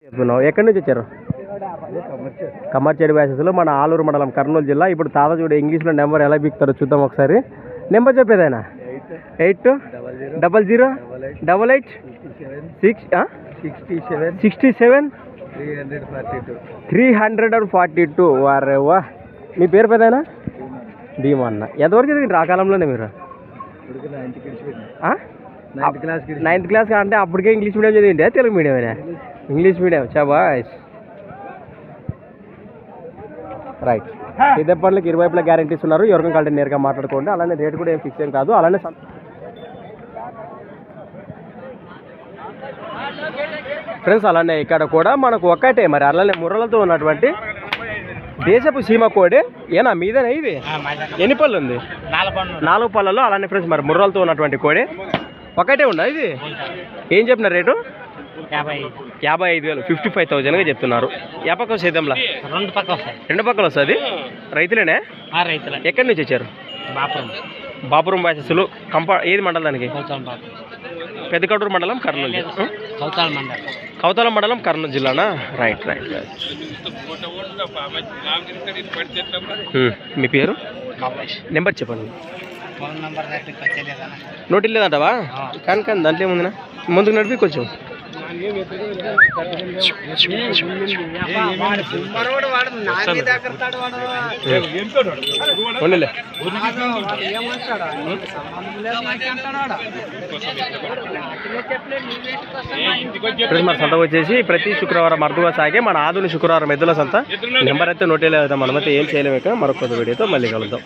చెప్తున్నావు ఎక్కడి నుంచి వచ్చారు? కమ్మర్చేడి బ్యాసెస్లో మన ఆలూరు మండలం కర్నూలు జిల్లా. ఇప్పుడు తాత చూడు ఇంగ్లీష్లో నెంబర్ ఎలా బిక్తారో చూద్దాం ఒకసారి. నెంబర్ చెప్పేదైనా 8288 342. వారే వా. మీ పేరు పెదైనా? భీమన్న. ఎంతవరకు చదివింటారు ఆ కాలంలోనే మీరు? 9th క్లాస్ అంటే అప్పటికే ఇంగ్లీష్ మీడియం చదివింటే తెలుగు మీడియమేనా? English medium. చాబాష్. రైట్. ఇదే పనులకి ఇరువైపులా గ్యారెంటీస్ ఉన్నారు. ఎవరికైనా కావాలంటే నేరుగా మాట్లాడుకోండి. అలానే రేటు కూడా ఏం ఫిక్స్ ఏం కాదు. అలానే ఫ్రెండ్స్ అలానే ఇక్కడ కూడా మనకు ఒక్కటే మరి అలానే ముర్రలతో ఉన్నటువంటి దేశపు సీమ కోడి. ఏనా మీదేనా ఇది? ఎన్ని పళ్ళు ఉంది? 4 పళ్ళలో. అలానే ఫ్రెండ్స్ మరి ముర్రలతో ఉన్నటువంటి కోడి ఒకటే ఉందా ఇది? ఏం చెప్పినారు రేటు? 55,000 55,000గా చెప్తున్నారు. ఏ పక్క సేద్యంలా? రెండు పక్కలు వస్తుంది. రైతులేనే? ఎక్కడి నుంచి వచ్చారు? బాపురం బ్యాసెస్లు. ఏది మండలం దానికి? పెద్దకటూరు మండలం కర్నూలు జిల్లా. కౌతాల మండలం కర్నూలు జిల్లానా? రైట్. మీ పేరు? నెంబర్ చెప్పండి. నోటి లేదంటావా? కానీ దాంట్లో ఏముందినా ముందుకు నడిపి కొంచెం. మరి సంత వచ్చేసి ప్రతి శుక్రవారం అర్థంగా సాగే మన ఆధునిక శుక్రవారం ఎద్దుల సంత. నెంబర్ అయితే నోటే లేదా మనమైతే ఏం చేయలేక మరొక వీడియోతో మళ్ళీ కలుద్దాం.